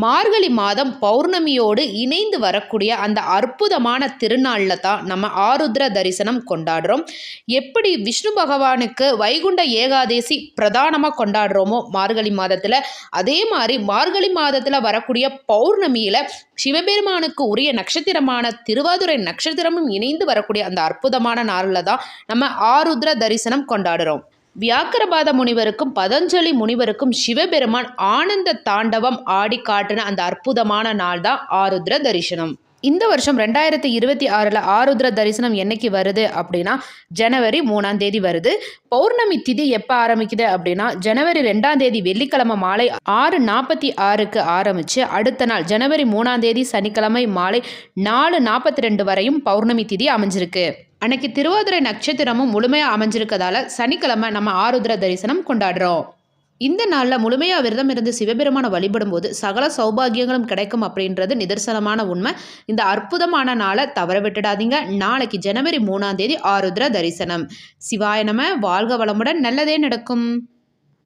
மார்கழி மாதம் பௌர்ணமியோடு இணைந்து வரக்கூடிய அந்த அற்புதமான திருநாளில் தான் நம்ம ஆருத்ர தரிசனம் கொண்டாடுறோம். எப்படி விஷ்ணு பகவானுக்கு வைகுண்ட ஏகாதேசி பிரதானமாக கொண்டாடுறோமோ மார்கழி மாதத்தில், அதே மாதிரி மார்கழி மாதத்தில் வரக்கூடிய பௌர்ணமியில் சிவபெருமானுக்கு உரிய நட்சத்திரமான திருவாதுரை நட்சத்திரமும் இணைந்து வரக்கூடிய அந்த அற்புதமான நாளில் தான் நம்ம ஆருத்ர தரிசனம் கொண்டாடுறோம். வியாக்கரபாத முனிவருக்கும் பதஞ்சலி முனிவருக்கும் சிவபெருமான் ஆனந்த தாண்டவம் ஆடி காட்டின அந்த அற்புதமான நாள் தான் ஆருத்ர தரிசனம். இந்த வருஷம் 2026 ஆருத்ர தரிசனம் என்னைக்கு வருது அப்படின்னா ஜனவரி 3ஆம் தேதி வருது. பௌர்ணமி திதி எப்போ ஆரம்பிக்குது அப்படின்னா ஜனவரி 2ஆம் தேதி வெள்ளிக்கிழமை மாலை 6:46க்கு ஆரம்பித்து அடுத்த நாள் ஜனவரி 3ஆம் தேதி சனிக்கிழமை மாலை 4:42 வரையும் பௌர்ணமி திதி அமைஞ்சிருக்கு. அன்னைக்கு திருவாதிரை நட்சத்திரமும் முழுமையாக அமைஞ்சிருக்கதால சனிக்கிழமை நம்ம ஆருத்ர தரிசனம் கொண்டாடுறோம். இந்த நாளில் முழுமையாக விரதம் இருந்து சிவபெருமானை வழிபடும் போது சகல சௌபாகியங்களும் கிடைக்கும் அப்படின்றது நிதர்சனமான உண்மை. இந்த அற்புதமான நாளை தவற விட்டுடாதீங்க. நாளைக்கு ஜனவரி 3ஆம் தேதி ஆருத்ர தரிசனம். சிவாய நம. வாழ்க வளமுடன். நல்லதே நடக்கும்.